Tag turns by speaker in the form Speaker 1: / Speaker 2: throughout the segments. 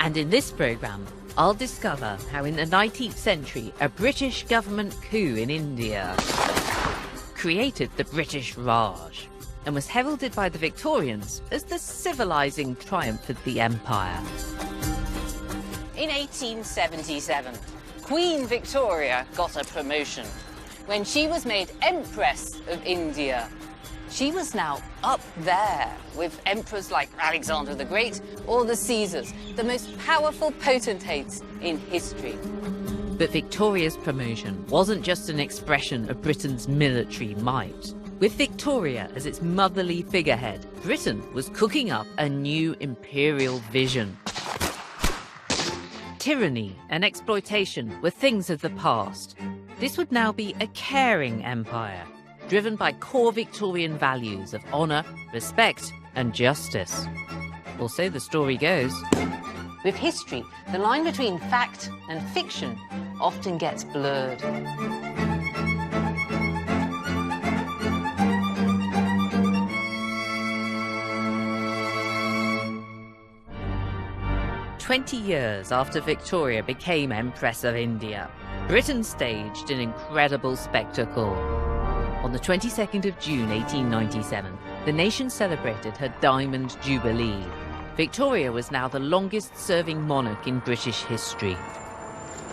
Speaker 1: And in this programme, I'll discover how in the 19th century a British government coup in India created the British Raj and was heralded by the Victorians as the civilising triumph of the empire.
Speaker 2: In 1877, Queen Victoria got a promotion when she was made Empress of India. She was now up there with emperors like Alexander the Great or the Caesars, the most powerful potentates in history.
Speaker 1: But Victoria's promotion wasn't just an expression of Britain's military might. With Victoria as its motherly figurehead, Britain was cooking up a new imperial vision. Tyranny and exploitation were things of the past. This would now be a caring empire, driven by core Victorian values of honour, respect and justice. Or so the story goes.
Speaker 2: With history, the line between fact and fiction often gets blurred.
Speaker 1: "20 years after Victoria became Empress of India, Britain staged an incredible spectacle. On the 22nd of June 1897, the nation celebrated her Diamond Jubilee. Victoria was now the longest-serving monarch in British history.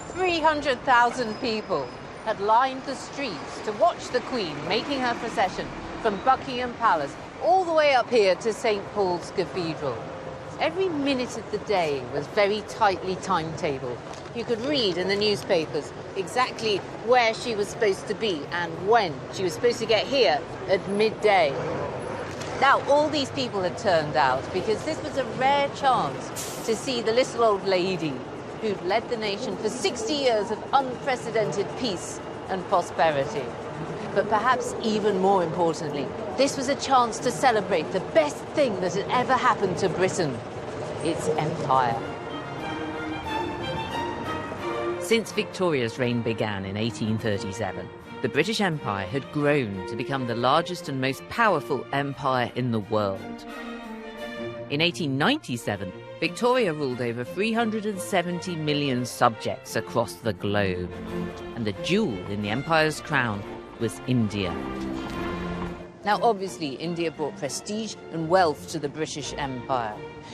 Speaker 2: 300,000 people had lined the streets to watch the Queen making her procession from Buckingham Palace all the way up here to St. Paul's Cathedral. Every minute of the day was very tightly timetabled. You could read in the newspapers exactly where she was supposed to be and when. She was supposed to get here at midday. Now, all these people had turned out because this was a rare chance to see the little old lady who'd led the nation for 60 years of unprecedented peace and prosperity. But perhaps even more importantly, this was a chance to celebrate the best thing that had ever happened to Britain, its empire.
Speaker 1: Since Victoria's reign began in 1837, the British Empire had grown to become the largest and most powerful empire in the world. In 1897, Victoria ruled over 370 million subjects across the globe, and the jewel in the empire's crown was India.
Speaker 2: Now, obviously, India brought prestige and wealth to the British Empire,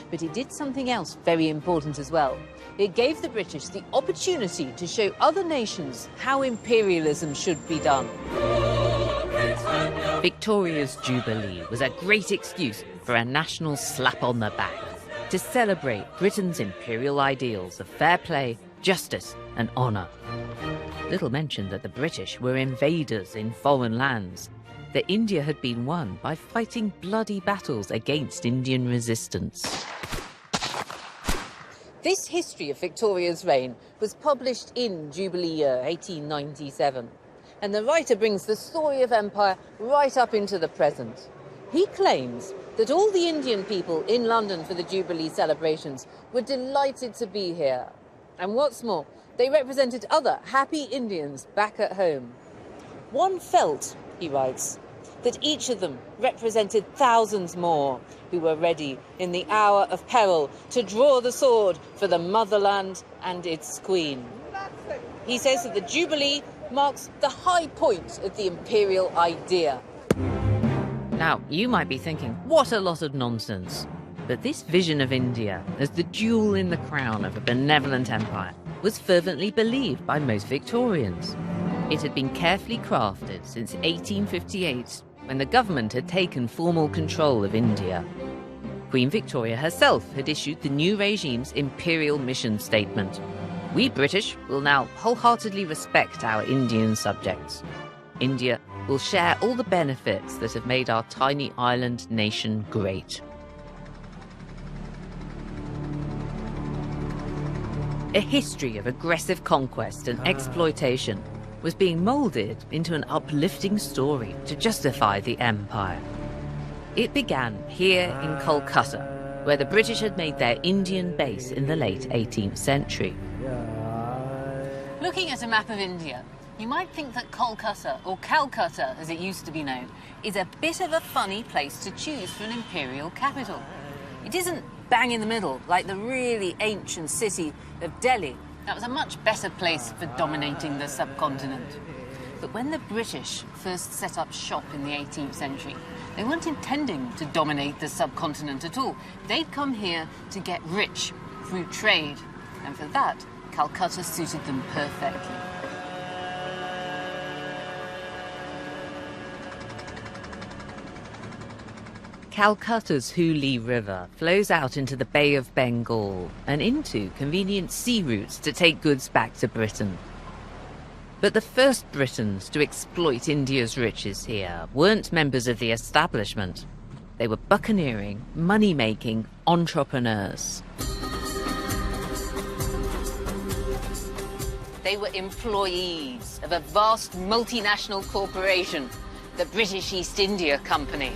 Speaker 2: but it did something else very important as well. It gave the British the opportunity to show other nations how imperialism should be done.
Speaker 1: Victoria's Jubilee was a great excuse for a national slap on the back to celebrate Britain's imperial ideals of fair play, justice and honour. Little mentioned that the British were invaders in foreign lands, that India had been won by fighting bloody battles against Indian resistance.
Speaker 2: This history of Victoria's reign was published in Jubilee year 1897, and the writer brings the story of empire right up into the present. He claims that all the Indian people in London for the Jubilee celebrations were delighted to be here. And what's more, they represented other happy Indians back at home. One felt, he writes, that each of them represented thousands more who were ready in the hour of peril to draw the sword for the motherland and its queen. He says that the Jubilee marks the high point of the imperial idea.
Speaker 1: Now, you might be thinking, what a lot of nonsense. But this vision of India as the jewel in the crown of a benevolent empire was fervently believed by most Victorians. It had been carefully crafted since 1858, when the government had taken formal control of India. Queen Victoria herself had issued the new regime's imperial mission statement. We British will now wholeheartedly respect our Indian subjects. India will share all the benefits that have made our tiny island nation great. A history of aggressive conquest and exploitation was being moulded into an uplifting story to justify the empire. It began here in Kolkata, where the British had made their Indian base in the late 18th century.
Speaker 2: Looking at a map of India, you might think that Kolkata, or Calcutta as it used to be known, is a bit of a funny place to choose for an imperial capital. It isn't bang in the middle, like the really ancient city of Delhi. That was a much better place for dominating the subcontinent. But when the British first set up shop in the 18th century, they weren't intending to dominate the subcontinent at all. They'd come here to get rich through trade. And for that, Calcutta suited them perfectly.
Speaker 1: Calcutta's Hooghly River flows out into the Bay of Bengal and into convenient sea routes to take goods back to Britain. But the first Britons to exploit India's riches here weren't members of the establishment. They were buccaneering, money-making entrepreneurs.
Speaker 2: They were employees of a vast multinational corporation, the British East India Company.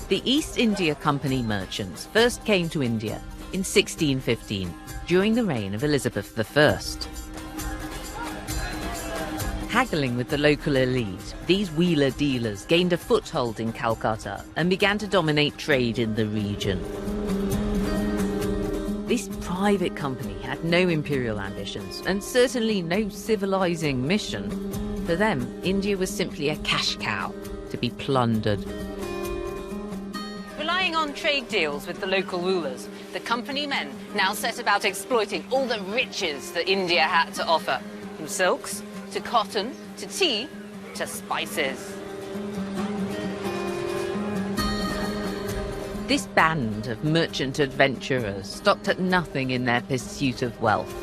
Speaker 1: The East India Company merchants first came to India in 1615, during the reign of Elizabeth I. Haggling with the local elite, these wheeler dealers gained a foothold in Calcutta and began to dominate trade in the region. This private company had no imperial ambitions and certainly no civilizing mission. For them, India was simply a cash cow to be plundered.
Speaker 2: Relying on trade deals with the local rulers, the company men now set about exploiting all the riches that India had to offer, from silks to cotton to tea to spices.
Speaker 1: This band of merchant adventurers stopped at nothing in their pursuit of wealth.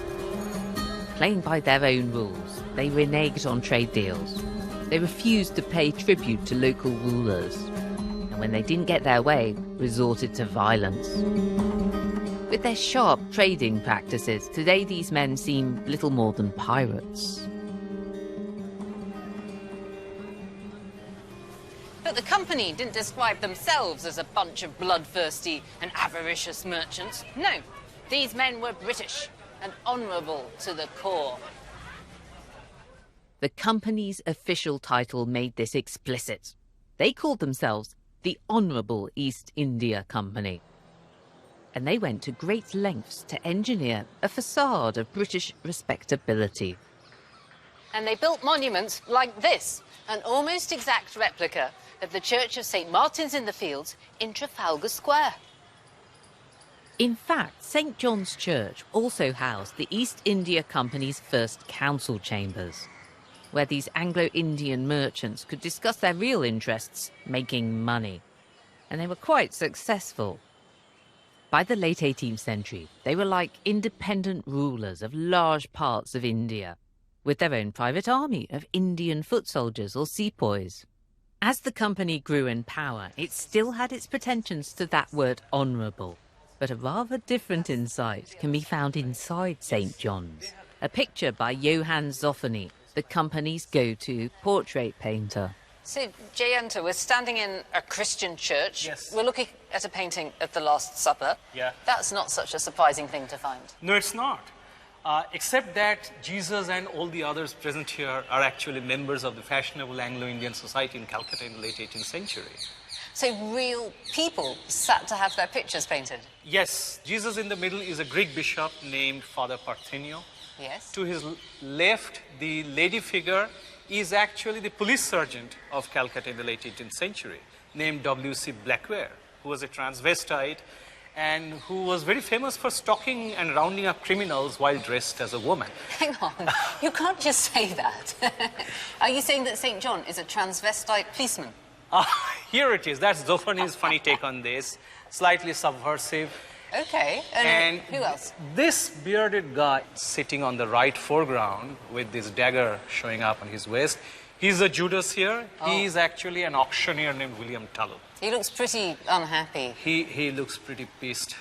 Speaker 1: Playing by their own rules, they reneged on trade deals. They refused to pay tribute to local rulers. And when they didn't get their way, resorted to violence. With their sharp trading practices, today these men seem little more than pirates.
Speaker 2: But the company didn't describe themselves as a bunch of bloodthirsty and avaricious merchants. No, these men were British and honourable to the core.
Speaker 1: The company's official title made this explicit. They called themselves the Honourable East India Company. And they went to great lengths to engineer a facade of British respectability.
Speaker 2: And they built monuments like this, an almost exact replica of the Church of St. Martin's in the Fields in Trafalgar Square.
Speaker 1: In fact, St. John's Church also housed the East India Company's first council chambers, where these Anglo-Indian merchants could discuss their real interests, making money. And they were quite successful. By the late 18th century, they were like independent rulers of large parts of India, with their own private army of Indian foot soldiers or sepoys. As the company grew in power, it still had its pretensions to that word honourable. But a rather different insight can be found inside St. John's. A picture by Johann Zoffany, the company's go-to portrait painter.
Speaker 2: So, Jayanta, we're standing in a Christian church.
Speaker 3: Yes.
Speaker 2: We're looking at a painting of the Last Supper.
Speaker 3: Yeah.
Speaker 2: That's not such a surprising thing to find.
Speaker 3: No, it's not. Except that Jesus and all the others present here are actually members of the fashionable Anglo-Indian society in Calcutta in the late 18th century.
Speaker 2: So real people sat to have their pictures painted?
Speaker 3: Yes, Jesus in the middle is a Greek bishop named Father Parthenio.
Speaker 2: Yes.
Speaker 3: To his left, the lady figure is actually the police sergeant of Calcutta in the late 18th century, named W.C. Blackware, who was a transvestite and who was very famous for stalking and rounding up criminals while dressed as a woman.
Speaker 2: Hang on, you can't just say that. Are you saying that St. John is a transvestite policeman?
Speaker 3: Here it is. That's Zoffany's funny take on this, slightly subversive.
Speaker 2: Okay, and who else?
Speaker 3: This bearded guy sitting on the right foreground with this dagger showing up on his waist, he's a Judas here. Oh. He's actually an auctioneer named William Tulloch.
Speaker 2: He looks pretty unhappy.
Speaker 3: He looks pretty pissed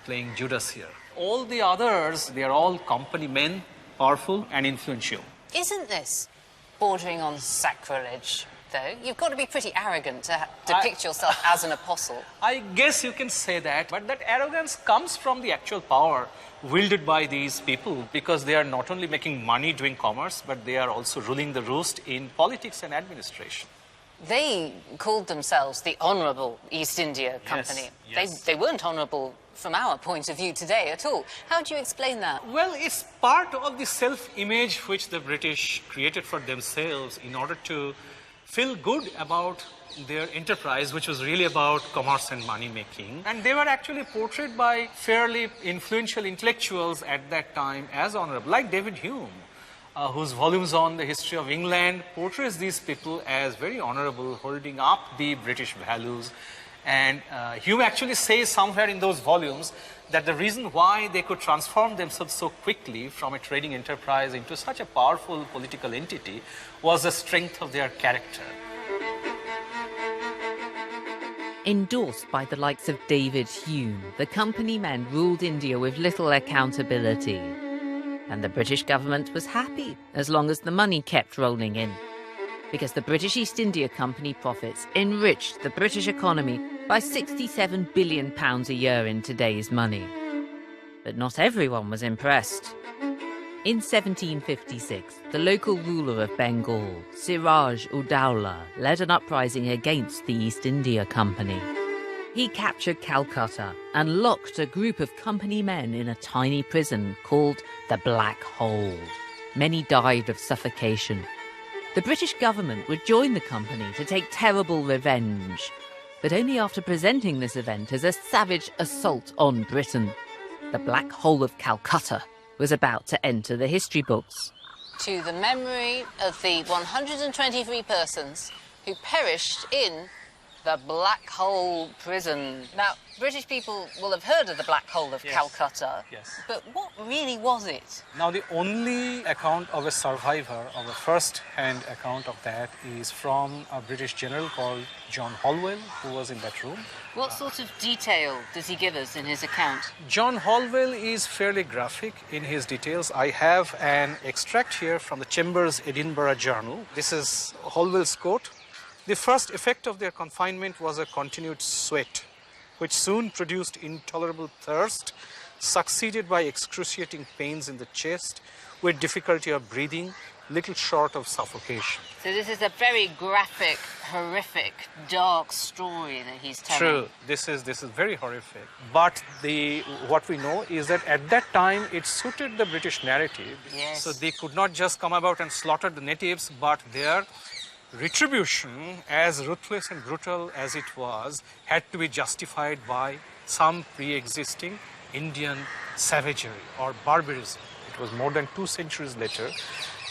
Speaker 3: playing Judas here. All the others, they're all company men, powerful and influential.
Speaker 2: Isn't this bordering on sacrilege, though? You've got to be pretty arrogant to depict yourself as an apostle.
Speaker 3: I guess you can say that, but that arrogance comes from the actual power wielded by these people, because they are not only making money doing commerce, but they are also ruling the roost in politics and administration.
Speaker 2: They called themselves the Honourable East India Company.
Speaker 3: yes.
Speaker 2: They weren't honourable from our point of view today at all. How do you explain that?
Speaker 3: Well, it's part of the self-image which the British created for themselves in order to feel good about their enterprise, which was really about commerce and money making. And they were actually portrayed by fairly influential intellectuals at that time as honourable, like David Hume, whose volumes on the history of England portrays these people as very honourable, holding up the British values. And Hume actually says somewhere in those volumes that the reason why they could transform themselves so quickly from a trading enterprise into such a powerful political entity was the strength of their character.
Speaker 1: Endorsed by the likes of David Hume, the company men ruled India with little accountability. And the British government was happy as long as the money kept rolling in. Because the British East India Company profits enriched the British economy by £67 billion a year in today's money. But not everyone was impressed. In 1756, the local ruler of Bengal, Siraj ud-Dowlah, led an uprising against the East India Company. He captured Calcutta and locked a group of company men in a tiny prison called the Black Hole. Many died of suffocation. The British government would join the company to take terrible revenge, but only after presenting this event as a savage assault on Britain. The Black Hole of Calcutta was about to enter the history books.
Speaker 2: To the memory of the 123 persons who perished in the Black Hole prison. Now, British people will have heard of the Black Hole of Calcutta, but what really was it?
Speaker 3: Now, the only account of a survivor, of a first-hand account of that, is from a British general called John Holwell, who was in that room.
Speaker 2: What sort of detail does he give us in his account?
Speaker 3: John Holwell is fairly graphic in his details. I have an extract here from the Chambers Edinburgh Journal. This is Holwell's quote. The first effect of their confinement was a continued sweat, which soon produced intolerable thirst, succeeded by excruciating pains in the chest, with difficulty of breathing, little short of suffocation.
Speaker 2: So this is a very graphic, horrific, dark story that he's telling.
Speaker 3: True. This is very horrific. But what we know is that at that time it suited the British narrative.
Speaker 2: Yes.
Speaker 3: So they could not just come about and slaughter the natives, but their retribution, as ruthless and brutal as it was, had to be justified by some pre-existing Indian savagery or barbarism. It was more than 2 centuries later,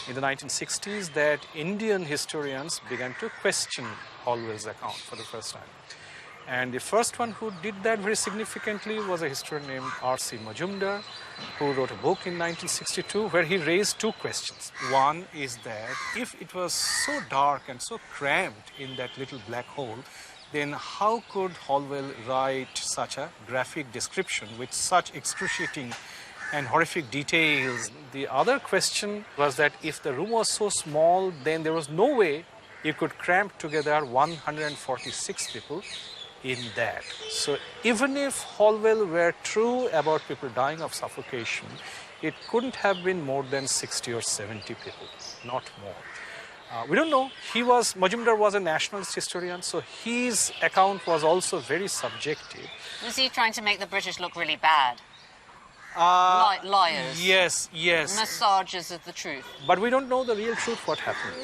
Speaker 3: in the 1960s, that Indian historians began to question Holwell's account for the first time. And the first one who did that very significantly was a historian named R.C. Majumdar, who wrote a book in 1962 where he raised 2 questions. One is that if it was so dark and so cramped in that little black hole, then how could Holwell write such a graphic description with such excruciating and horrific details? The other question was that if the room was so small, then there was no way you could cramp together 146 people in that. So even if Holwell were true about people dying of suffocation, it couldn't have been more than 60 or 70 people, not more. We don't know. Majumdar was a nationalist historian, so his account was also very subjective.
Speaker 2: Was he trying to make the British look really bad? Liars?
Speaker 3: Yes.
Speaker 2: Massagers of the truth?
Speaker 3: But we don't know the real truth, what happened.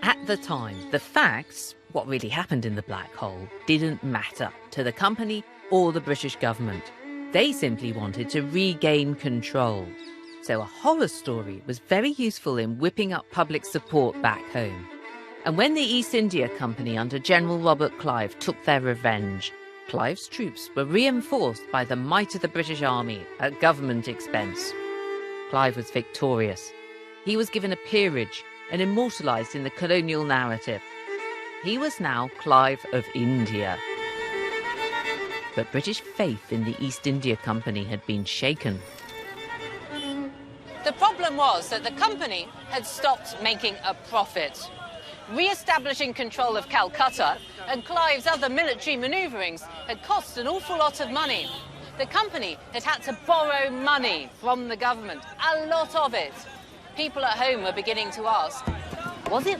Speaker 1: At the time, the facts, what really happened in the black hole, didn't matter to the company or the British government. They simply wanted to regain control. So a horror story was very useful in whipping up public support back home. And when the East India Company under General Robert Clive took their revenge, Clive's troops were reinforced by the might of the British Army at government expense. Clive was victorious. He was given a peerage and immortalised in the colonial narrative. He was now Clive of India. But British faith in the East India Company had been shaken.
Speaker 2: The problem was that the company had stopped making a profit. Re-establishing control of Calcutta and Clive's other military manoeuvrings had cost an awful lot of money. The company had had to borrow money from the government, a lot of it. People at home were beginning to ask, was it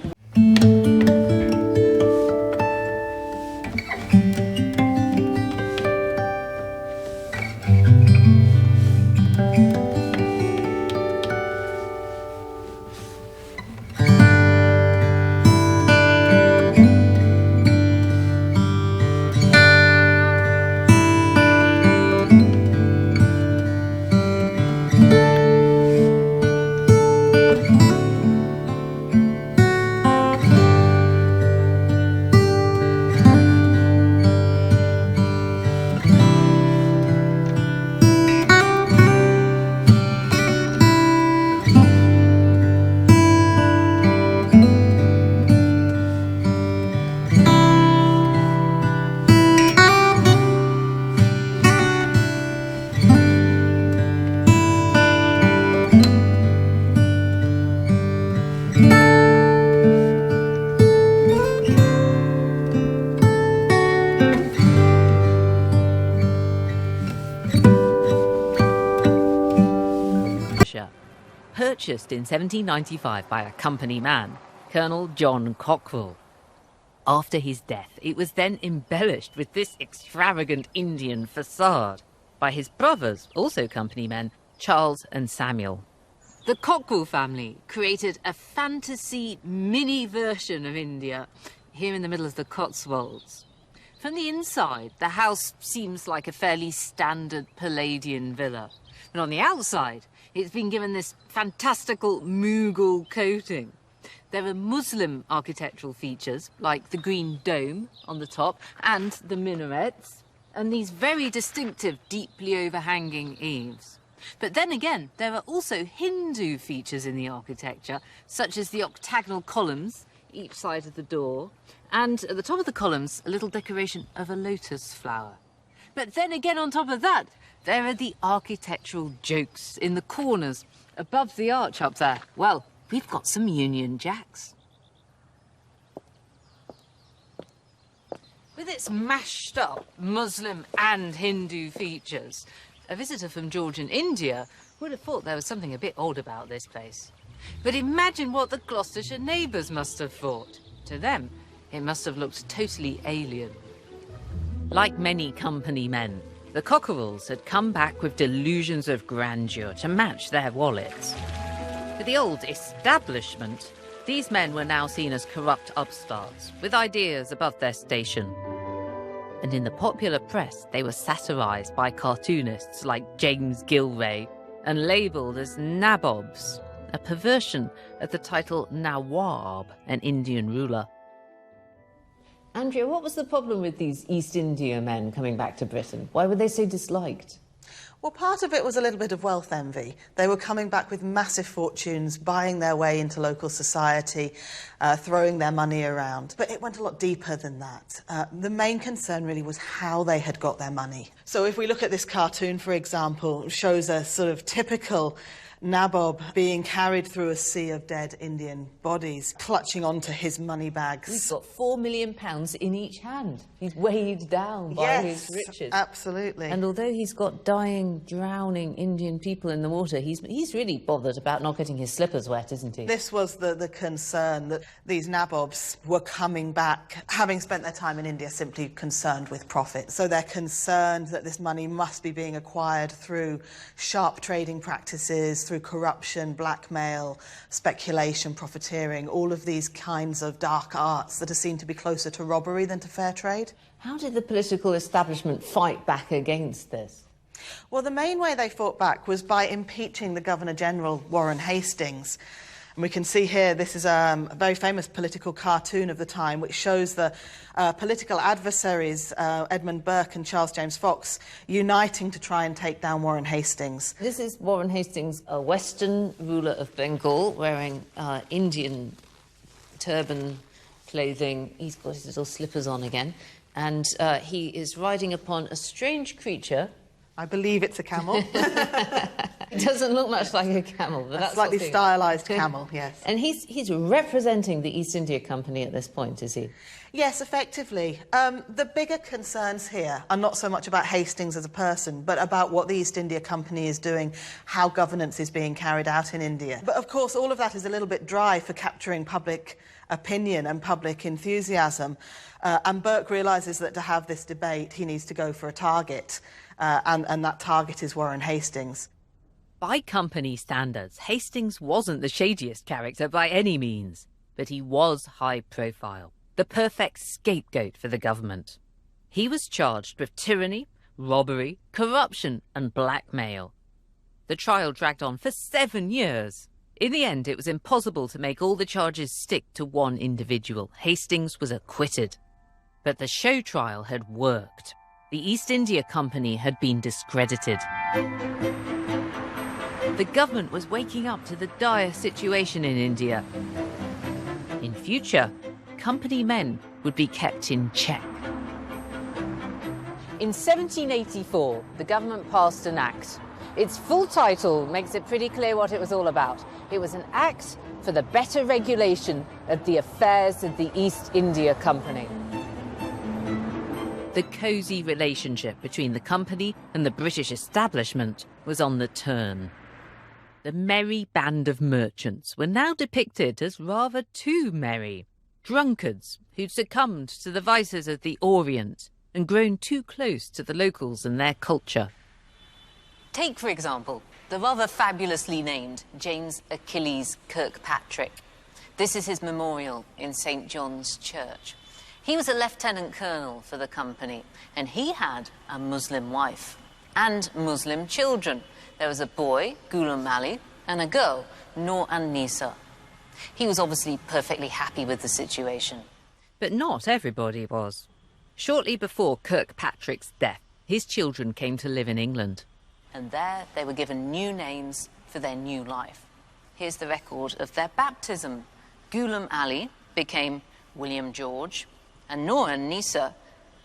Speaker 1: purchased in 1795 by a company man, Colonel John Cockrell. After his death, it was then embellished with this extravagant Indian facade by his brothers, also company men, Charles and Samuel. The Cockrell family created a fantasy mini version of India here in the middle of the Cotswolds. From the inside, the house seems like a fairly standard Palladian villa. But on the outside, it's been given this fantastical Mughal coating. There are Muslim architectural features, like the green dome on the top and the minarets, and these very distinctive, deeply overhanging eaves. But then again, there are also Hindu features in the architecture, such as the octagonal columns each side of the door, and at the top of the columns, a little decoration of a lotus flower. But then again, on top of that, there are the architectural jokes in the corners above the arch up there. Well, we've got some Union Jacks. With its mashed up Muslim and Hindu features, a visitor from Georgian India would have thought there was something a bit odd about this place. But imagine what the Gloucestershire neighbours must have thought. To them, it must have looked totally alien. Like many company men, the Cockerells had come back with delusions of grandeur to match their wallets. For the old establishment, these men were now seen as corrupt upstarts with ideas above their station. And in the popular press, they were satirised by cartoonists like James Gilray and labelled as nabobs, a perversion of the title Nawab, an Indian ruler. Andrea, what was the problem with these East India men coming back to Britain? Why were they so disliked?
Speaker 4: Well, part of it was a little bit of wealth envy. They were coming back with massive fortunes, buying their way into local society, throwing their money around. But it went a lot deeper than that. The main concern really was how they had got their money. So if we look at this cartoon, for example, it shows a sort of typical Nabob being carried through a sea of dead Indian bodies, clutching onto his money bags.
Speaker 1: He's got £4 million in each hand. He's weighed down by his riches.
Speaker 4: Absolutely.
Speaker 1: And although he's got dying, drowning Indian people in the water, he's really bothered about not getting his slippers wet, isn't he?
Speaker 4: This was the concern, that these nabobs were coming back, having spent their time in India, simply concerned with profit. So they're concerned that this money must be being acquired through sharp trading practices, through corruption, blackmail, speculation, profiteering, all of these kinds of dark arts that are seen to be closer to robbery than to fair trade.
Speaker 1: How did the political establishment fight back against this?
Speaker 4: Well, the main way they fought back was by impeaching the Governor-General, Warren Hastings. And we can see here, this is a very famous political cartoon of the time, which shows the political adversaries, Edmund Burke and Charles James Fox, uniting to try and take down Warren Hastings.
Speaker 1: This is Warren Hastings, a Western ruler of Bengal, wearing Indian turban clothing. He's got his little slippers on again. And he is riding upon a strange creature.
Speaker 4: I believe it's a camel.
Speaker 1: It doesn't look much like a camel, but that's
Speaker 4: slightly stylised camel, yes.
Speaker 1: And he's representing the East India Company at this point, is he?
Speaker 4: Yes, effectively. The bigger concerns here are not so much about Hastings as a person, but about what the East India Company is doing, how governance is being carried out in India. But of course, all of that is a little bit dry for capturing public opinion and public enthusiasm. And Burke realises that to have this debate, he needs to go for a target, and that target is Warren Hastings.
Speaker 1: By company standards, Hastings wasn't the shadiest character by any means, but he was high profile, the perfect scapegoat for the government. He was charged with tyranny, robbery, corruption and blackmail. The trial dragged on for 7 years. In the end, it was impossible to make all the charges stick to one individual. Hastings was acquitted. But the show trial had worked. The East India Company had been discredited. The government was waking up to the dire situation in India. In future, company men would be kept in check.
Speaker 2: In 1784, the government passed an act. Its full title makes it pretty clear what it was all about. It was an act for the better regulation of the affairs of the East India Company.
Speaker 1: The cosy relationship between the company and the British establishment was on the turn. the merry band of merchants were now depicted as rather too merry. Drunkards who'd succumbed to the vices of the Orient and grown too close to the locals and their culture.
Speaker 2: Take, for example, the rather fabulously named James Achilles Kirkpatrick. This is his memorial in St. John's Church. He was a lieutenant colonel for the company, and he had a Muslim wife and Muslim children. There was a boy, Ghulam Ali, and a girl, Noor an-Nisa. He was obviously perfectly happy with the situation.
Speaker 1: But not everybody was. Shortly before Kirkpatrick's death, his children came to live in England.
Speaker 2: And there they were given new names for their new life. Here's the record of their baptism. Ghulam Ali became William George, and Noor an-Nisa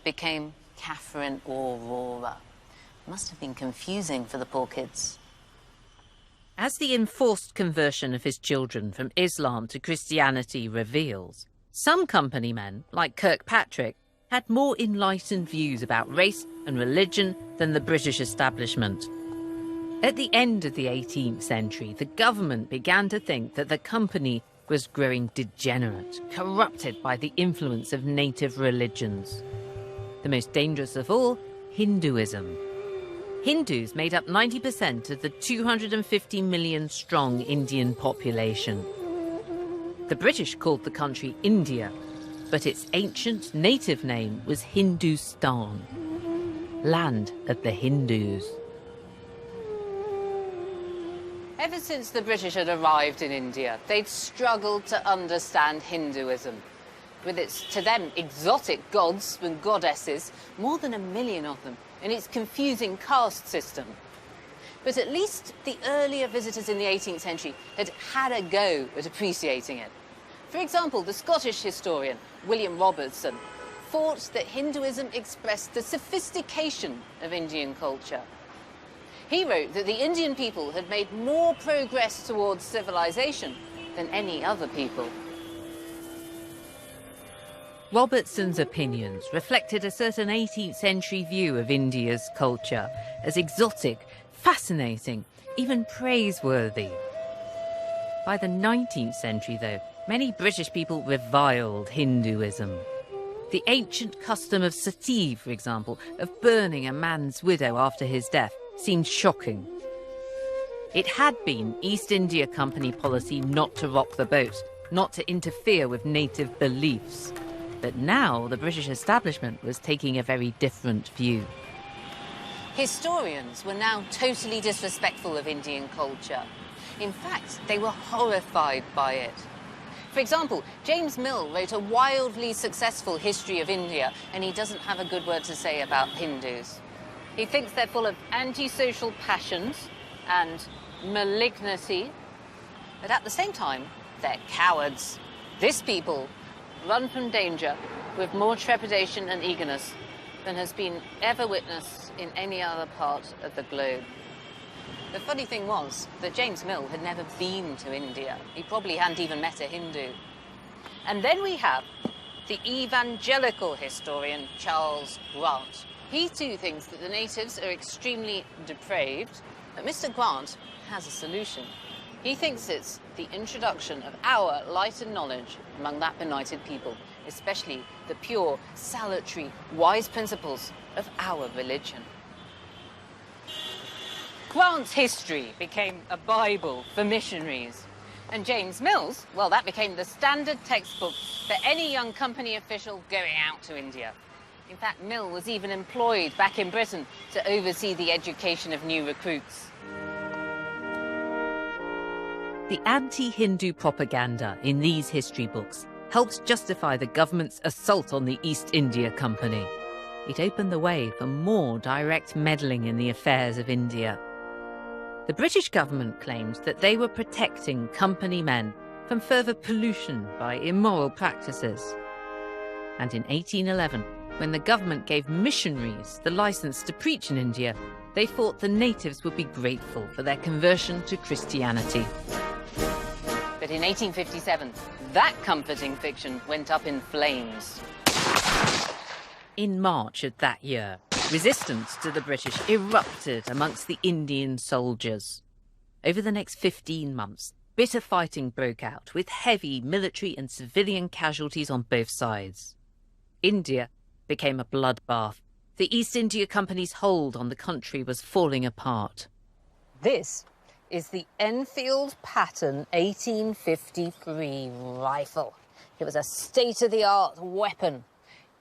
Speaker 2: became Catherine Aurora. Must have been confusing for the poor kids.
Speaker 1: As the enforced conversion of his children from Islam to Christianity reveals, some company men, like Kirkpatrick, had more enlightened views about race and religion than the British establishment. At the end of the 18th century, the government began to think that the company was growing degenerate, corrupted by the influence of native religions. The most dangerous of all, Hinduism. Hindus made up 90% of the 250 million strong Indian population. The British called the country India, but its ancient native name was Hindustan, land of the Hindus.
Speaker 2: Ever since the British had arrived in India, they'd struggled to understand Hinduism. With its, to them, exotic gods and goddesses, more than 1 million of them, and its confusing caste system. But at least the earlier visitors in the 18th century had had a go at appreciating it. For example, the Scottish historian William Robertson thought that Hinduism expressed the sophistication of Indian culture. He wrote that the Indian people had made more progress towards civilization than any other people.
Speaker 1: Robertson's opinions reflected a certain 18th century view of India's culture as exotic, fascinating, even praiseworthy. By the 19th century, though, many British people reviled Hinduism. The ancient custom of sati, for example, of burning a man's widow after his death, seemed shocking. It had been East India Company policy not to rock the boat, not to interfere with native beliefs. But now the British establishment was taking a very different view.
Speaker 2: Historians were now totally disrespectful of Indian culture. In fact, they were horrified by it. For example, James Mill wrote a wildly successful history of India, and he doesn't have a good word to say about Hindus. He thinks they're full of antisocial passions and malignity, but at the same time, they're cowards. This people run from danger with more trepidation and eagerness than has been ever witnessed in any other part of the globe. The funny thing was that James Mill had never been to India. He probably hadn't even met a Hindu. And then we have the evangelical historian Charles Grant. He too thinks that the natives are extremely depraved, but Mr. Grant has a solution. He thinks it's the introduction of our light and knowledge among that benighted people, especially the pure, salutary, wise principles of our religion. Grant's history became a Bible for missionaries. And James Mill's, well, that became the standard textbook for any young company official going out to India. In fact, Mill was even employed back in Britain to oversee the education of new recruits.
Speaker 1: The anti-Hindu propaganda in these history books helps justify the government's assault on the East India Company. It opened the way for more direct meddling in the affairs of India. The British government claimed that they were protecting company men from further pollution by immoral practices. And in 1811, when the government gave missionaries the license to preach in India, they thought the natives would be grateful for their conversion to Christianity.
Speaker 2: But in 1857, that comforting fiction went up in flames.
Speaker 1: In March of that year, resistance to the British erupted amongst the Indian soldiers. Over the next 15 months, bitter fighting broke out with heavy military and civilian casualties on both sides. India became a bloodbath. The East India Company's hold on the country was falling apart.
Speaker 2: This is the Enfield Pattern 1853 rifle. It was a state-of-the-art weapon.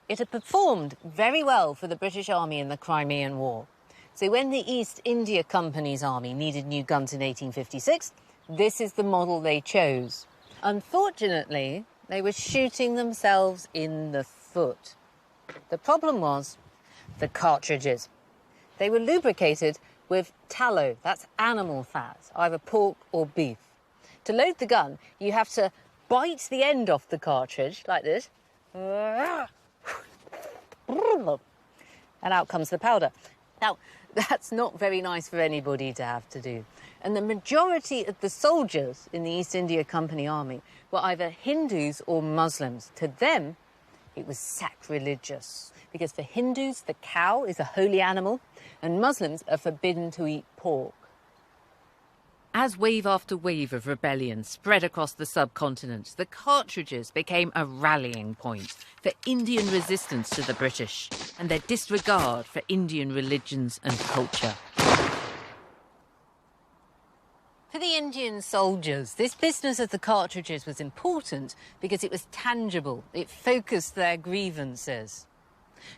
Speaker 2: It had performed very well for the British Army in the Crimean War. So when the East India Company's army needed new guns in 1856, this is the model they chose. Unfortunately, they were shooting themselves in the foot. The problem was the cartridges. They were lubricated with tallow, that's animal fat, either pork or beef. To load the gun, you have to bite the end off the cartridge, like this, and out comes the powder. Now, that's not very nice for anybody to have to do. And the majority of the soldiers in the East India Company army were either Hindus or Muslims. To them, it was sacrilegious. Because for Hindus, the cow is a holy animal, and Muslims are forbidden to eat pork.
Speaker 1: As wave after wave of rebellion spread across the subcontinent, the cartridges became a rallying point for Indian resistance to the British and their disregard for Indian religions and culture.
Speaker 2: For the Indian soldiers, this business of the cartridges was important because it was tangible. It focused their grievances.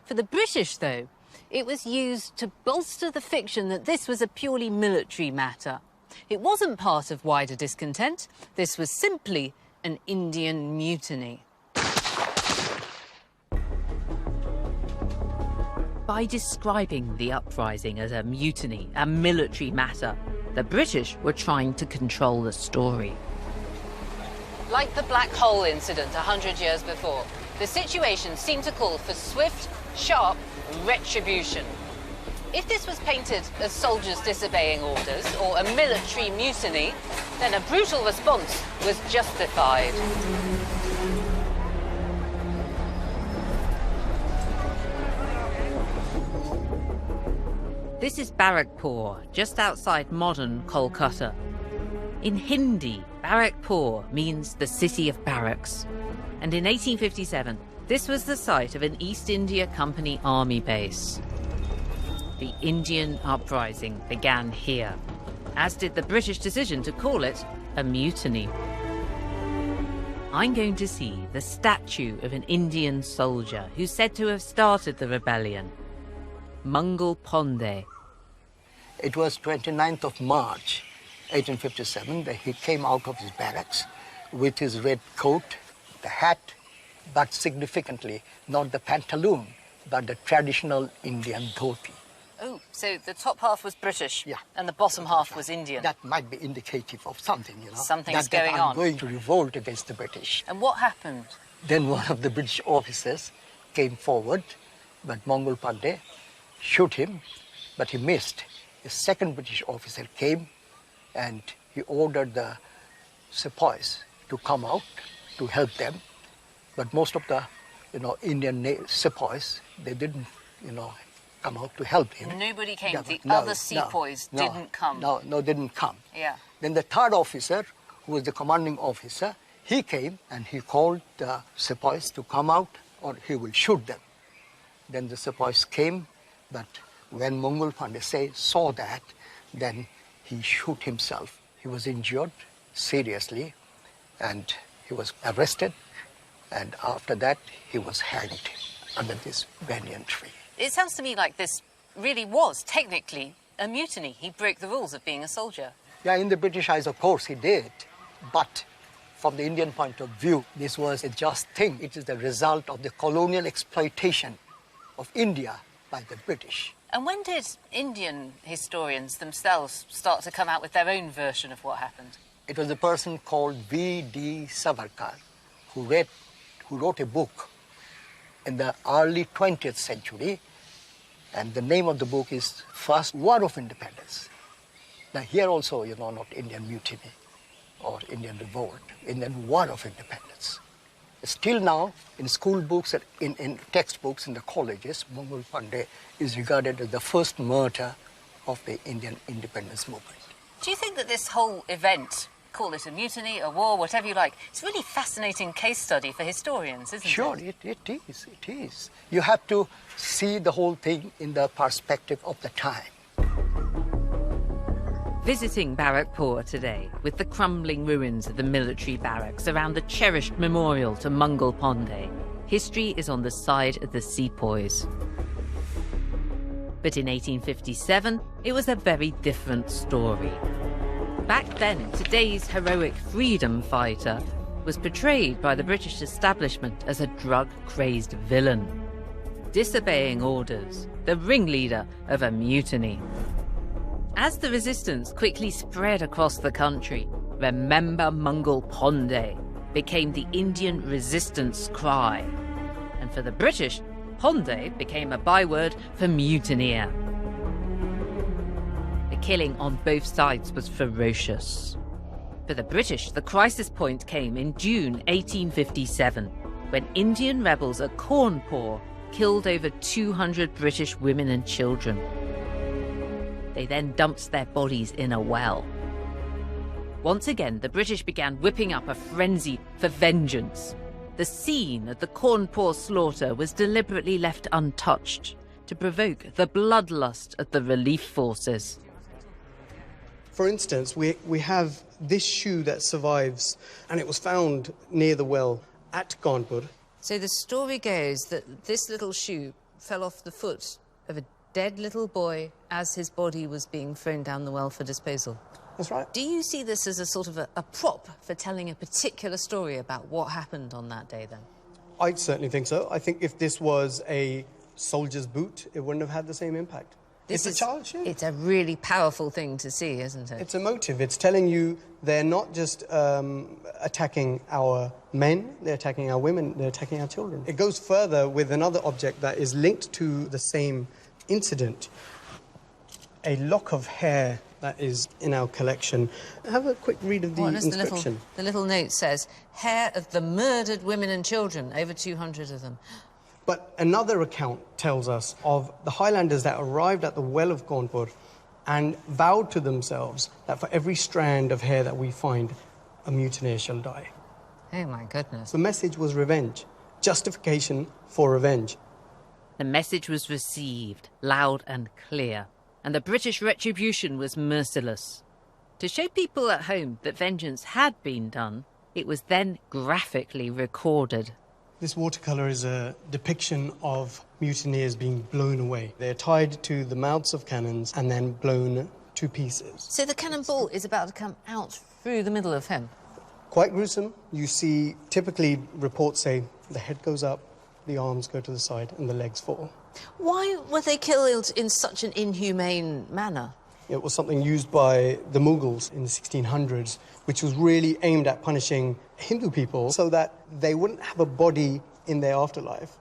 Speaker 2: For the British, though, it was used to bolster the fiction that this was a purely military matter. It wasn't part of wider discontent. This was simply an Indian mutiny.
Speaker 1: By describing the uprising as a mutiny, a military matter, the British were trying to control the story.
Speaker 2: Like the Black Hole incident 100 years before, the situation seemed to call for swift, sharp retribution. If this was painted as soldiers disobeying orders or a military mutiny, then a brutal response was justified.
Speaker 1: This is Barrackpur, just outside modern Kolkata. In Hindi, Barrackpur means the city of barracks. And in 1857, this was the site of an East India Company army base. The Indian uprising began here, as did the British decision to call it a mutiny. I'm going to see the statue of an Indian soldier who's said to have started the rebellion, Mangal Pandey.
Speaker 5: It was 29th of March, 1857, that he came out of his barracks with his red coat, the hat, but significantly not the pantaloon, but the traditional Indian dhoti.
Speaker 2: Oh, so the top half was British,
Speaker 5: Yeah.
Speaker 2: and the bottom half was Indian.
Speaker 5: That might be indicative of something,
Speaker 2: Something's
Speaker 5: that
Speaker 2: going
Speaker 5: I'm
Speaker 2: on.
Speaker 5: going to revolt against the British.
Speaker 2: And what happened?
Speaker 5: Then one of the British officers came forward, but Mangal Pandey shot him, but he missed. The second British officer came and he ordered the sepoys to come out to help them. But most of the, Indian sepoys, they didn't, come out to help him.
Speaker 2: Nobody came.
Speaker 5: Yeah,
Speaker 2: The
Speaker 5: no,
Speaker 2: other sepoys didn't come.
Speaker 5: No, didn't come.
Speaker 2: Yeah.
Speaker 5: Then the third officer, who was the commanding officer, he came and he called the sepoys to come out or he will shoot them. Then the sepoys came, but when Mangal Pandey saw that, then he shot himself. He was injured seriously and he was arrested, and after that he was hanged under this banyan tree.
Speaker 2: It sounds to me like this really was technically a mutiny. He broke the rules of being a soldier.
Speaker 5: Yeah, in the British eyes, of course, he did. But from the Indian point of view, this was a just thing. It is the result of the colonial exploitation of India by the British.
Speaker 2: And when did Indian historians themselves start to come out with their own version of what happened?
Speaker 5: It was a person called V.D. Savarkar who wrote a book in the early 20th century, and the name of the book is First War of Independence. Now here also, not Indian mutiny or Indian revolt, Indian War of Independence. Still now, in school books, in textbooks in the colleges, Mangal Pandey is regarded as the first martyr of the Indian independence movement.
Speaker 2: Do you think that this whole event, call it a mutiny, a war, whatever you like, it's a really fascinating case study for historians, isn't
Speaker 5: Sure,
Speaker 2: it?
Speaker 5: it is. You have to see the whole thing in the perspective of the time.
Speaker 1: Visiting Barrackpur today, with the crumbling ruins of the military barracks around the cherished memorial to Mangal Pandey, history is on the side of the sepoys. But in 1857, it was a very different story. Back then, today's heroic freedom fighter was portrayed by the British establishment as a drug-crazed villain, disobeying orders, the ringleader of a mutiny. As the resistance quickly spread across the country, "Remember Mangal Pandey" became the Indian resistance cry. And for the British, Pandey became a byword for mutineer. The killing on both sides was ferocious. For the British, the crisis point came in June 1857, when Indian rebels at Cawnpore killed over 200 British women and children. They then dumped their bodies in a well. Once again, the British began whipping up a frenzy for vengeance. The scene of the Cawnpore slaughter was deliberately left untouched to provoke the bloodlust of the relief forces.
Speaker 6: For instance, we have this shoe that survives, and it was found near the well at Cawnpur.
Speaker 2: So the story goes that this little shoe fell off the foot of a dead little boy as his body was being thrown down the well for disposal.
Speaker 6: That's right.
Speaker 2: Do you see this as a sort of a prop for telling a particular story about what happened on that day, then?
Speaker 6: I certainly think so. I think if this was a soldier's boot, it wouldn't have had the same impact. It's a child shoe.
Speaker 2: It's a really powerful thing to see, isn't it?
Speaker 6: It's emotive. It's telling you they're not just attacking our men, they're attacking our women, they're attacking our children. It goes further with another object that is linked to the same incident. A lock of hair that is in our collection. Have a quick read of the inscription.
Speaker 2: The little note says, "Hair of the murdered women and children," over 200 of them.
Speaker 6: But another account tells us of the Highlanders that arrived at the well of Cawnpur and vowed to themselves that for every strand of hair that we find, a mutineer shall die.
Speaker 2: Oh, my goodness.
Speaker 6: The message was revenge, justification for revenge.
Speaker 1: The message was received, loud and clear, and the British retribution was merciless. To show people at home that vengeance had been done, it was then graphically recorded.
Speaker 6: This watercolour is a depiction of mutineers being blown away. They're tied to the mouths of cannons and then blown to pieces.
Speaker 2: So the cannonball is about to come out through the middle of him?
Speaker 6: Quite gruesome. You see, typically reports say the head goes up, the arms go to the side and the legs fall.
Speaker 2: Why were they killed in such an inhumane manner?
Speaker 6: It was something used by the Mughals in the 1600s, which was really aimed at punishing Hindu people so that they wouldn't have a body in their afterlife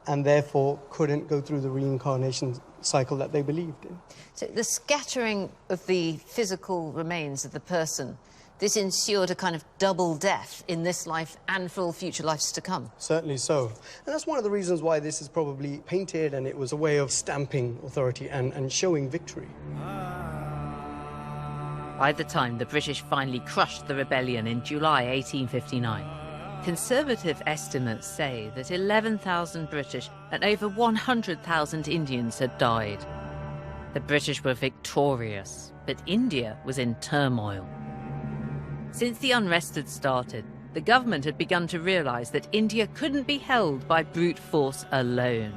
Speaker 6: and therefore couldn't go through the reincarnation cycle that they believed in.
Speaker 2: So the scattering of the physical remains of the person, this ensured a kind of double death in this life and for all future lives to come.
Speaker 6: Certainly so. And that's one of the reasons why this is probably painted, and it was a way of stamping authority and showing victory.
Speaker 1: By the time the British finally crushed the rebellion in July 1859, conservative estimates say that 11,000 British and over 100,000 Indians had died. The British were victorious, but India was in turmoil. Since the unrest had started, the government had begun to realise that India couldn't be held by brute force alone.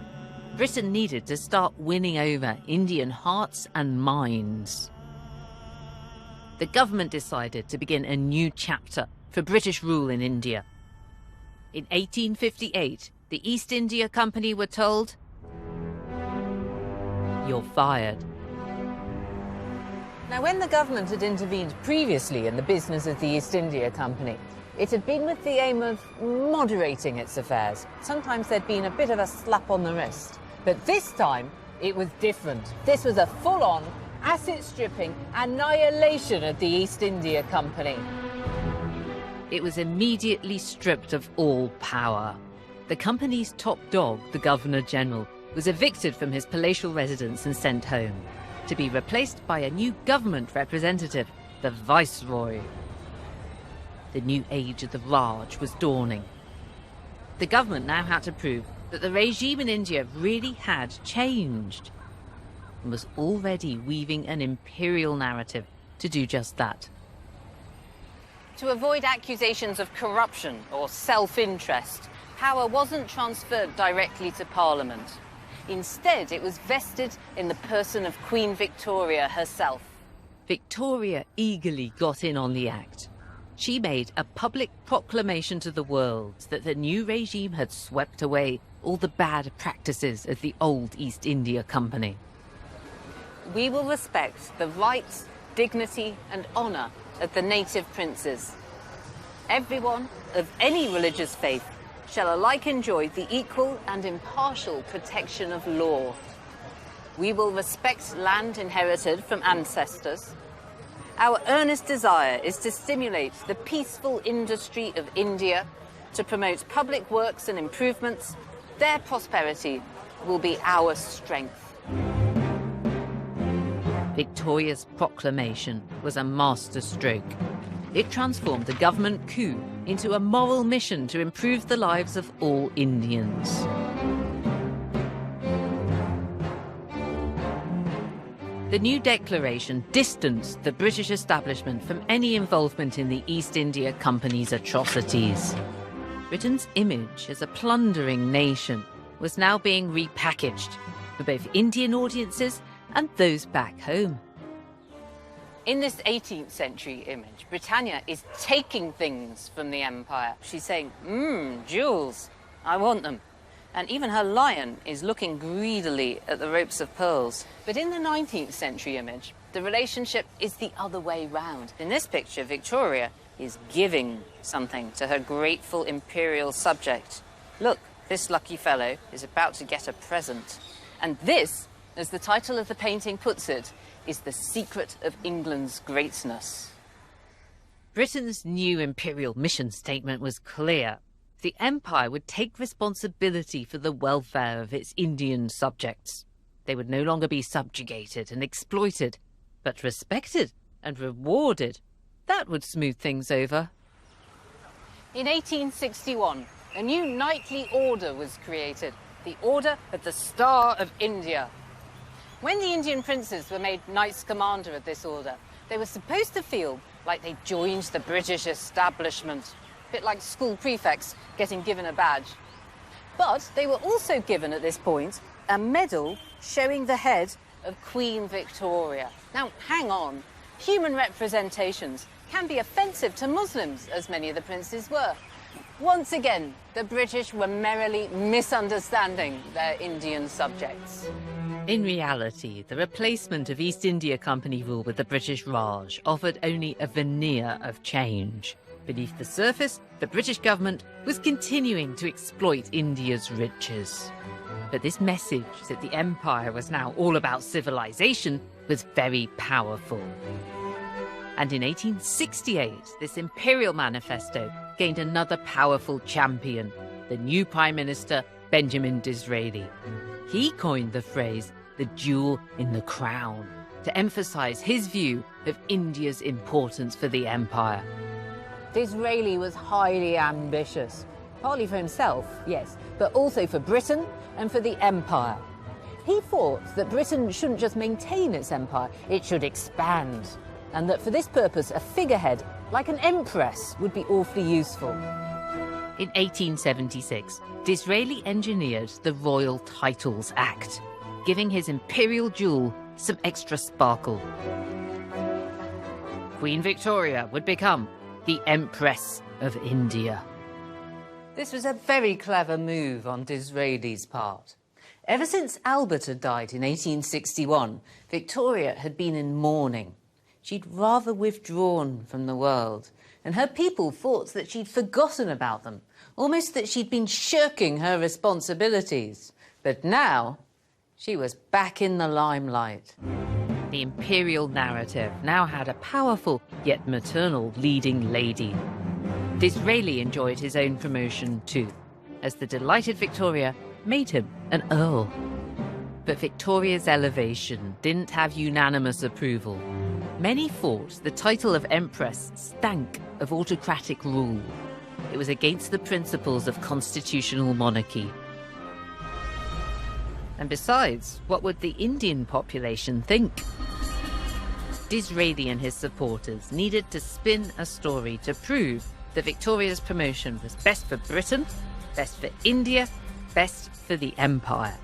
Speaker 1: Britain needed to start winning over Indian hearts and minds. The government decided to begin a new chapter for British rule in India. In 1858, the East India Company were told, "You're fired."
Speaker 2: Now, when the government had intervened previously in the business of the East India Company, it had been with the aim of moderating its affairs. Sometimes there'd been a bit of a slap on the wrist. But this time, it was different. This was a full-on, asset-stripping annihilation of the East India Company.
Speaker 1: It was immediately stripped of all power. The company's top dog, the Governor-General, was evicted from his palatial residence and sent home. to be replaced by a new government representative, the Viceroy. The new age of the Raj was dawning. The government now had to prove that the regime in India really had changed and was already weaving an imperial narrative to do just that.
Speaker 2: To avoid accusations of corruption or self-interest, power wasn't transferred directly to Parliament. Instead, it was vested in the person of Queen Victoria herself.
Speaker 1: Victoria eagerly got in on the act. She made a public proclamation to the world that the new regime had swept away all the bad practices of the old East India Company.
Speaker 2: We will respect the rights, dignity and honour of the native princes. Everyone of any religious faith shall alike enjoy the equal and impartial protection of law. We will respect land inherited from ancestors. Our earnest desire is to stimulate the peaceful industry of India, to promote public works and improvements. Their prosperity will be our strength.
Speaker 1: Victoria's proclamation was a masterstroke. It transformed a government coup into a moral mission to improve the lives of all Indians. The new declaration distanced the British establishment from any involvement in the East India Company's atrocities. Britain's image as a plundering nation was now being repackaged for both Indian audiences and those back home.
Speaker 2: In this 18th century image, Britannia is taking things from the empire. She's saying, jewels, I want them. And even her lion is looking greedily at the ropes of pearls. But in the 19th century image, the relationship is the other way round. In this picture, Victoria is giving something to her grateful imperial subject. Look, this lucky fellow is about to get a present. And this, as the title of the painting puts it, is the secret of England's greatness.
Speaker 1: Britain's new imperial mission statement was clear. The empire would take responsibility for the welfare of its Indian subjects. They would no longer be subjugated and exploited, but respected and rewarded. That would smooth things over.
Speaker 2: In 1861, a new knightly order was created, the Order of the Star of India. When the Indian princes were made Knights Commander of this order, they were supposed to feel like they joined the British establishment. A bit like school prefects getting given a badge. But they were also given at this point a medal showing the head of Queen Victoria. Now, hang on. Human representations can be offensive to Muslims, as many of the princes were. Once again, the British were merrily misunderstanding their Indian subjects.
Speaker 1: In reality, the replacement of East India Company rule with the British Raj offered only a veneer of change. Beneath the surface, the British government was continuing to exploit India's riches. But this message that the empire was now all about civilization was very powerful. And in 1868, this imperial manifesto gained another powerful champion, the new Prime Minister, Benjamin Disraeli. He coined the phrase, the jewel in the crown, to emphasize his view of India's importance for the empire.
Speaker 2: Disraeli was highly ambitious, partly for himself, yes, but also for Britain and for the empire. He thought that Britain shouldn't just maintain its empire, it should expand, and that for this purpose a figurehead, like an empress, would be awfully useful.
Speaker 1: In 1876, Disraeli engineered the Royal Titles Act, giving his imperial jewel some extra sparkle. Queen Victoria would become the Empress of India.
Speaker 2: This was a very clever move on Disraeli's part. Ever since Albert had died in 1861, Victoria had been in mourning. She'd rather withdrawn from the world, and her people thought that she'd forgotten about them, almost that she'd been shirking her responsibilities. But now, she was back in the limelight.
Speaker 1: The imperial narrative now had a powerful yet maternal leading lady. Disraeli enjoyed his own promotion too, as the delighted Victoria made him an earl. But Victoria's elevation didn't have unanimous approval. Many thought the title of Empress stank of autocratic rule. It was against the principles of constitutional monarchy. And besides, what would the Indian population think? Disraeli and his supporters needed to spin a story to prove that Victoria's promotion was best for Britain, best for India, best for the empire.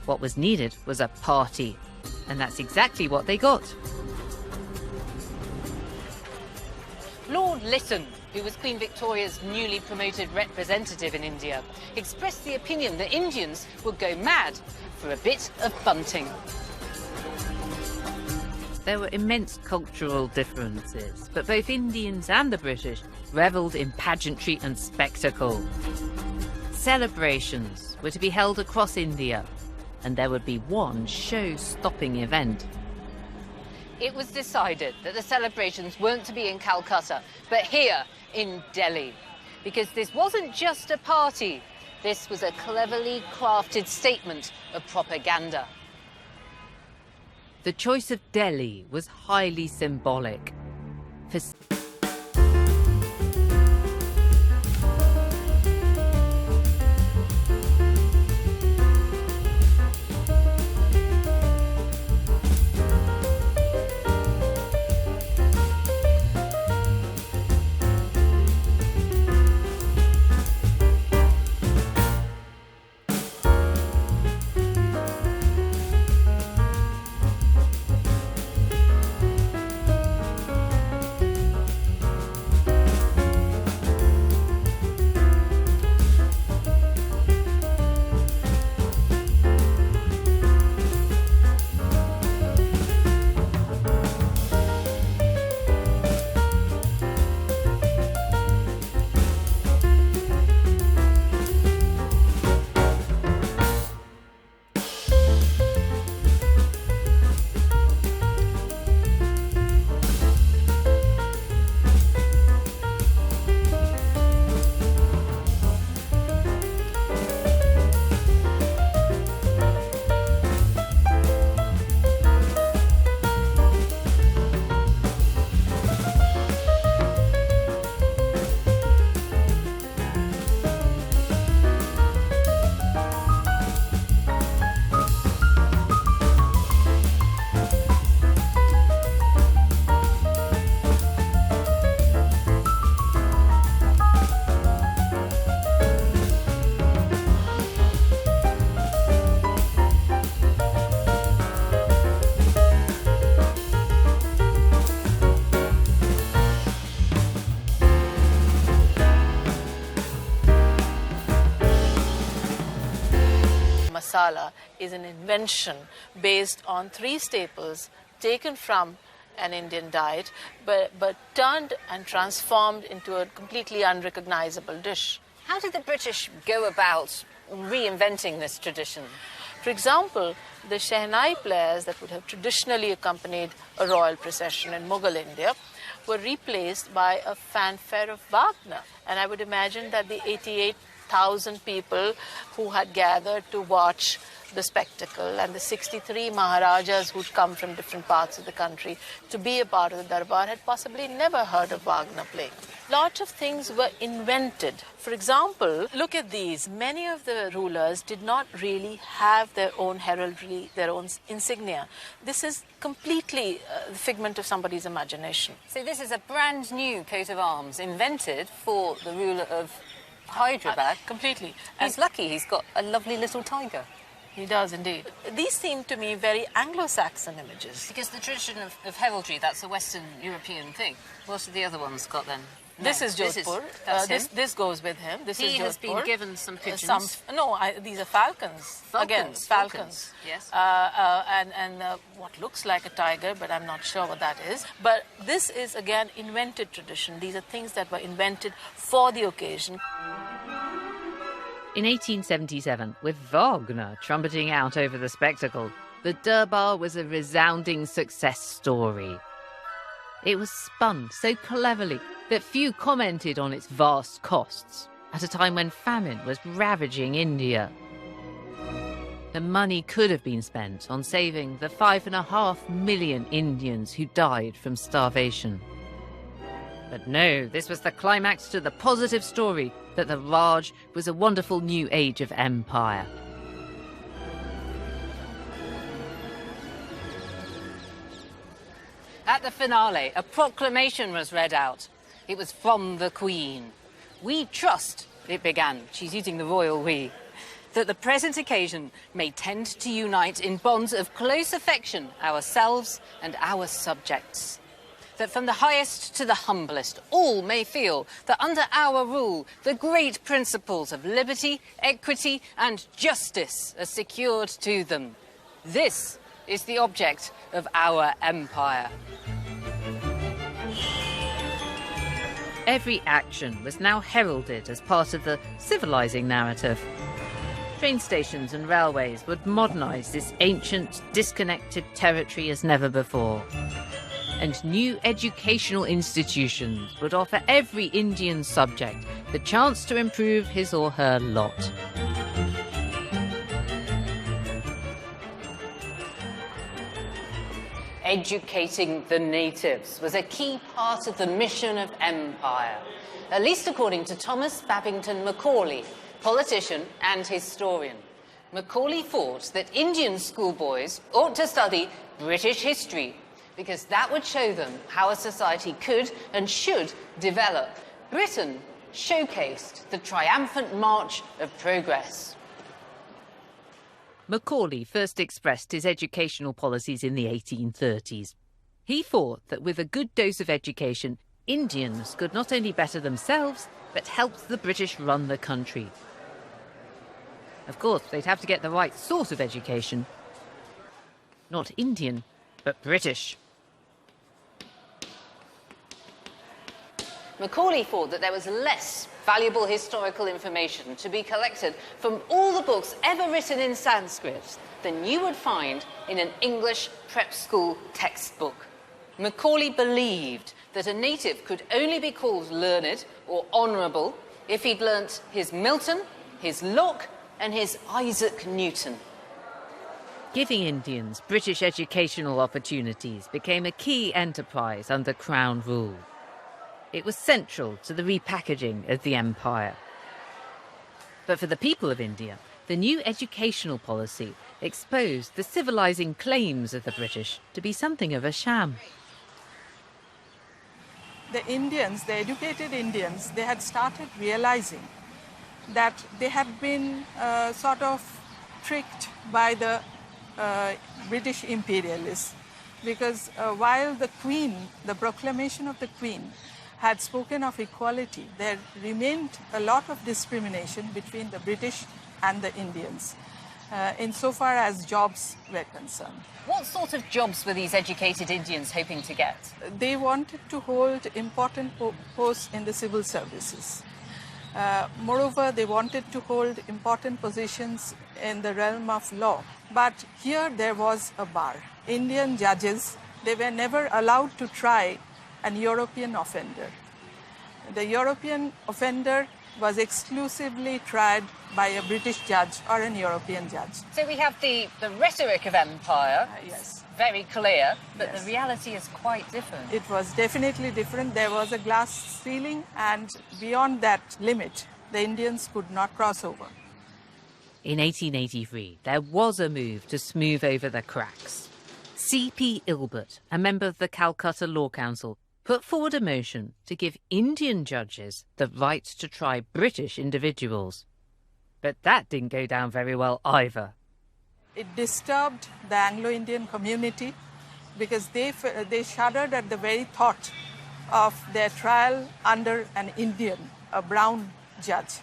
Speaker 1: What was needed was a party, and that's exactly what they got.
Speaker 2: Lord Lytton, who was Queen Victoria's newly promoted representative in India, expressed the opinion that Indians would go mad for a bit of bunting.
Speaker 1: There were immense cultural differences, but both Indians and the British revelled in pageantry and spectacle. Celebrations were to be held across India, and there would be one show-stopping event.
Speaker 2: It was decided that the celebrations weren't to be in Calcutta, but here in Delhi. Because this wasn't just a party, this was a cleverly crafted statement of propaganda.
Speaker 1: The choice of Delhi was highly symbolic. For
Speaker 7: masala is an invention based on 3 staples taken from an Indian diet, but turned and transformed into a completely unrecognizable dish.
Speaker 2: How did the British go about reinventing this tradition?
Speaker 7: For example, the Shehnai players that would have traditionally accompanied a royal procession in Mughal India were replaced by a fanfare of Wagner. And I would imagine that the 88,000 people who had gathered to watch the spectacle and the 63 Maharajas who'd come from different parts of the country to be a part of the Darbar had possibly never heard of Wagner playing. Lots of things were invented. For example, look at these. Many of the rulers did not really have their own heraldry, their own insignia. This is completely the figment of somebody's imagination.
Speaker 2: So this is a brand new coat of arms invented for the ruler of Hyderabad.
Speaker 7: Completely.
Speaker 2: He's lucky he's got a lovely little tiger.
Speaker 7: He does indeed. These seem to me very Anglo-Saxon images.
Speaker 2: Because the tradition of heraldry, that's a Western European thing. What's the other ones got then?
Speaker 7: This is Jodhpur. This goes with him. This is Jodhpur.
Speaker 2: He has been given some pigeons.
Speaker 7: These are falcons. Again, falcons.
Speaker 2: Yes.
Speaker 7: And what looks like a tiger, but I'm not sure what that is. But this is, again, invented tradition. These are things that were invented for the occasion.
Speaker 1: In 1877, with Wagner trumpeting out over the spectacle, the Durbar was a resounding success story. It was spun so cleverly that few commented on its vast costs, at a time when famine was ravaging India. The money could have been spent on saving the 5.5 million Indians who died from starvation. But no, this was the climax to the positive story that the Raj was a wonderful new age of empire.
Speaker 2: At the finale, a proclamation was read out. It was from the Queen. "We trust," it began, she's using the royal we, "that the present occasion may tend to unite in bonds of close affection ourselves and our subjects. That from the highest to the humblest, all may feel that under our rule the great principles of liberty, equity and justice are secured to them. This is the object of our empire."
Speaker 1: Every action was now heralded as part of the civilizing narrative. Train stations and railways would modernise this ancient, disconnected territory as never before. And new educational institutions would offer every Indian subject the chance to improve his or her lot.
Speaker 2: Educating the natives was a key part of the mission of empire, at least according to Thomas Babington Macaulay, politician and historian. Macaulay thought that Indian schoolboys ought to study British history because that would show them how a society could and should develop. Britain showcased the triumphant march of progress.
Speaker 1: Macaulay first expressed his educational policies in the 1830s. He thought that with a good dose of education, Indians could not only better themselves, but help the British run the country. Of course, they'd have to get the right sort of education. Not Indian, but British.
Speaker 2: Macaulay thought that there was less valuable historical information to be collected from all the books ever written in Sanskrit than you would find in an English prep school textbook. Macaulay believed that a native could only be called learned or honourable if he'd learnt his Milton, his Locke and his Isaac Newton.
Speaker 1: Giving Indians British educational opportunities became a key enterprise under Crown rule. It was central to the repackaging of the empire. But for the people of India, the new educational policy exposed the civilizing claims of the British to be something of a sham.
Speaker 8: The Indians, the educated Indians, they had started realizing that they had been sort of tricked by the British imperialists, because while the Queen, the proclamation of the Queen, had spoken of equality, there remained a lot of discrimination between the British and the Indians, insofar as jobs were concerned.
Speaker 2: What sort of jobs were these educated Indians hoping to get?
Speaker 8: They wanted to hold important posts in the civil services. Moreover, they wanted to hold important positions in the realm of law. But here there was a bar. Indian judges, they were never allowed to try an European offender. The European offender was exclusively tried by a British judge or an European judge.
Speaker 2: So we have the rhetoric of empire,
Speaker 8: Yes.
Speaker 2: very clear, but
Speaker 8: Yes.
Speaker 2: the reality is quite different.
Speaker 8: It was definitely different. There was a glass ceiling, and beyond that limit, the Indians could not cross over.
Speaker 1: In 1883, there was a move to smooth over the cracks. C.P. Ilbert, a member of the Calcutta Law Council, put forward a motion to give Indian judges the right to try British individuals. But that didn't go down very well either.
Speaker 8: It disturbed the Anglo-Indian community because they shuddered at the very thought of their trial under an Indian, a brown judge.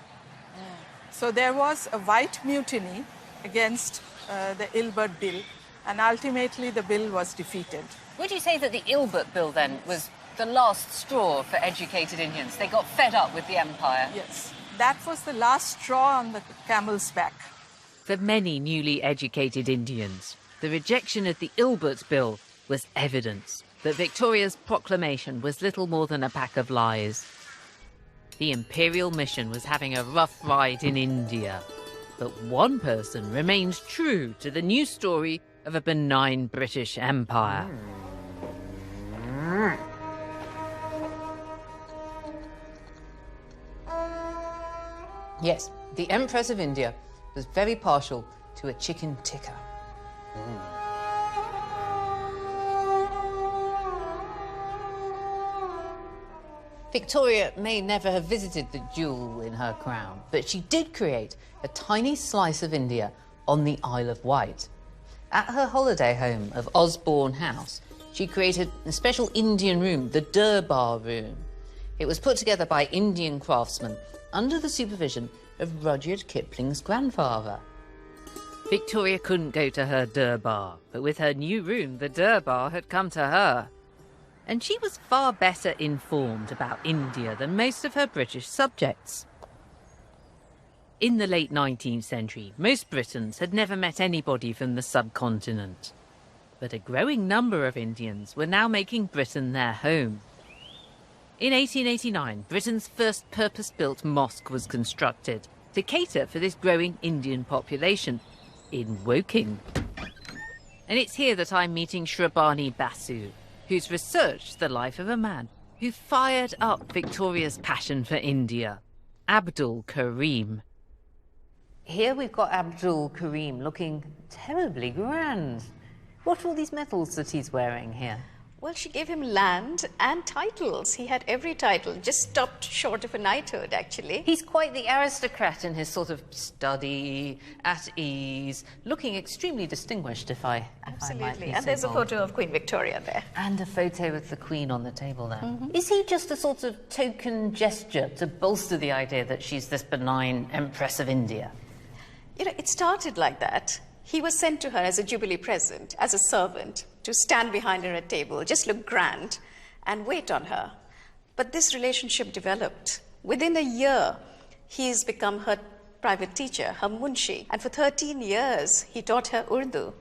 Speaker 8: So there was a white mutiny against the Ilbert Bill, and ultimately the bill was defeated.
Speaker 2: Would you say that the Ilbert Bill then was the last straw for educated Indians? They got fed up with the empire.
Speaker 8: Yes, that was the last straw on the camel's back.
Speaker 1: For many newly educated Indians, the rejection of the Ilbert Bill was evidence that Victoria's proclamation was little more than a pack of lies. The imperial mission was having a rough ride in India. But one person remains true to the new story of a benign British Empire.
Speaker 2: Yes, the Empress of India was very partial to a chicken tikka. Victoria may never have visited the jewel in her crown, but she did create a tiny slice of India on the Isle of Wight. At her holiday home of Osborne House, she created a special Indian room, the Durbar Room. It was put together by Indian craftsmen under the supervision of Rudyard Kipling's grandfather.
Speaker 1: Victoria couldn't go to her Durbar, but with her new room, the Durbar had come to her. And she was far better informed about India than most of her British subjects. In the late 19th century, most Britons had never met anybody from the subcontinent. But a growing number of Indians were now making Britain their home. In 1889, Britain's first purpose-built mosque was constructed to cater for this growing Indian population in Woking. And it's here that I'm meeting Shrabani Basu, who's researched the life of a man who fired up Victoria's passion for India, Abdul Karim.
Speaker 2: Here we've got Abdul Karim looking terribly grand. What are all these medals that he's wearing here?
Speaker 9: Well, she gave him land and titles. He had every title, just stopped short of a knighthood, actually.
Speaker 2: He's quite the aristocrat in his sort of study, at ease, looking extremely distinguished, if I might be
Speaker 9: Absolutely.
Speaker 2: so
Speaker 9: And there's a
Speaker 2: bold.
Speaker 9: photo of Queen Victoria there.
Speaker 2: And a photo with the Queen on the table there. Is he just a sort of token gesture to bolster the idea that she's this benign Empress of India?
Speaker 9: You know, it started like that. He was sent to her as a Jubilee present, as a servant, to stand behind her at table, just look grand, and wait on her. But this relationship developed. Within a year, he's become her private teacher, her munshi. And for 13 years, he taught her Urdu.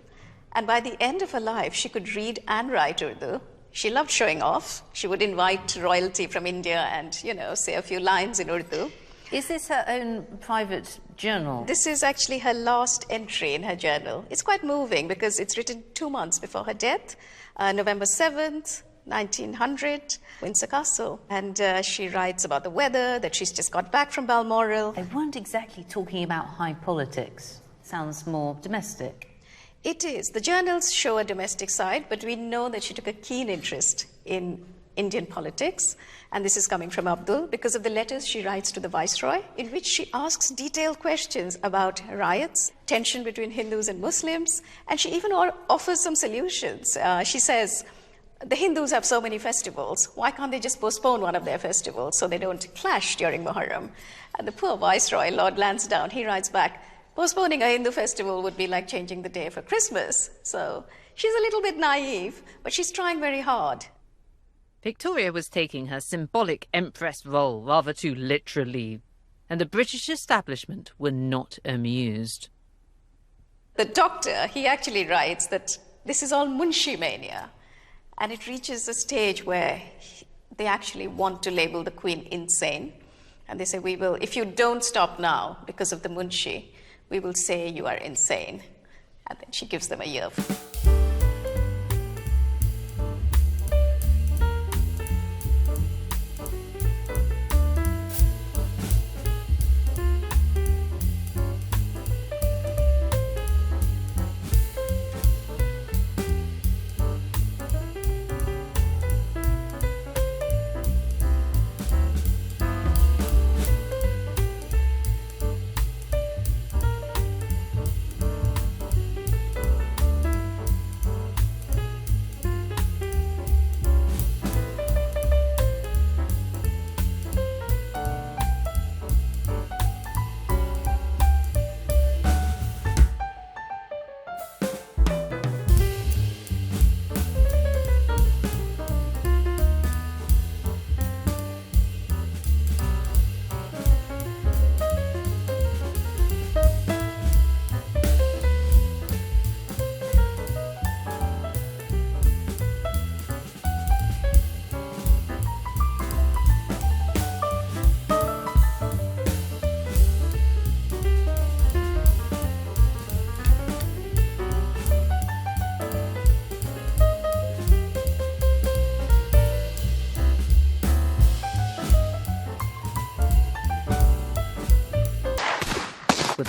Speaker 9: And by the end of her life, she could read and write Urdu. She loved showing off. She would invite royalty from India and, say a few lines in Urdu.
Speaker 2: Is this her own private journal?
Speaker 9: This is actually her last entry in her journal. It's quite moving because it's written 2 months before her death, November 7th, 1900, Windsor Castle. And she writes about the weather, that she's just got back from Balmoral.
Speaker 2: They weren't exactly talking about high politics. Sounds more domestic.
Speaker 9: It is. The journals show a domestic side, but we know that she took a keen interest in Indian politics. And this is coming from Abdul because of the letters she writes to the Viceroy, in which she asks detailed questions about riots, tension between Hindus and Muslims, and she even offers some solutions. She says, the Hindus have so many festivals, why can't they just postpone one of their festivals so they don't clash during Muharram? And the poor Viceroy, Lord Lansdowne, he writes back, postponing a Hindu festival would be like changing the day for Christmas. So she's a little bit naive, but she's trying very hard.
Speaker 1: Victoria was taking her symbolic Empress role rather too literally, and the British establishment were not amused.
Speaker 9: The doctor, he actually writes that this is all Munshi mania, and it reaches a stage where they actually want to label the Queen insane, and they say, we will, if you don't stop now because of the Munshi, we will say you are insane. And then she gives them a year.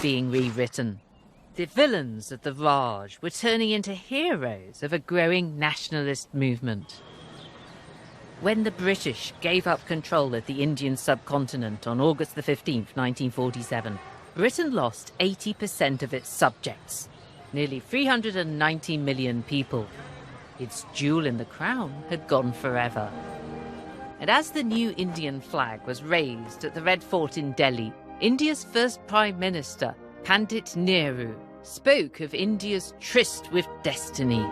Speaker 1: being rewritten. The villains of the Raj were turning into heroes of a growing nationalist movement. When the British gave up control of the Indian subcontinent on August the 15th, 1947, Britain lost 80% of its subjects, nearly 390 million people. Its jewel in the crown had gone forever. And as the new Indian flag was raised at the Red Fort in Delhi, India's first Prime Minister, Pandit Nehru, spoke of India's tryst with destiny.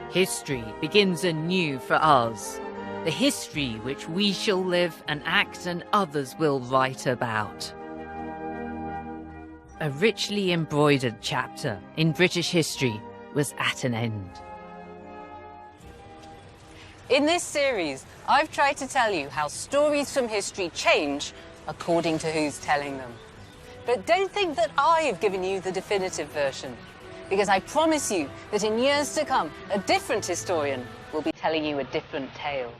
Speaker 1: History begins anew for us, the history which we shall live and act and others will write about. A richly embroidered chapter in British history was at an end.
Speaker 2: In this series, I've tried to tell you how stories from history change according to who's telling them. But don't think that I've given you the definitive version, because I promise you that in years to come, a different historian will be telling you a different tale.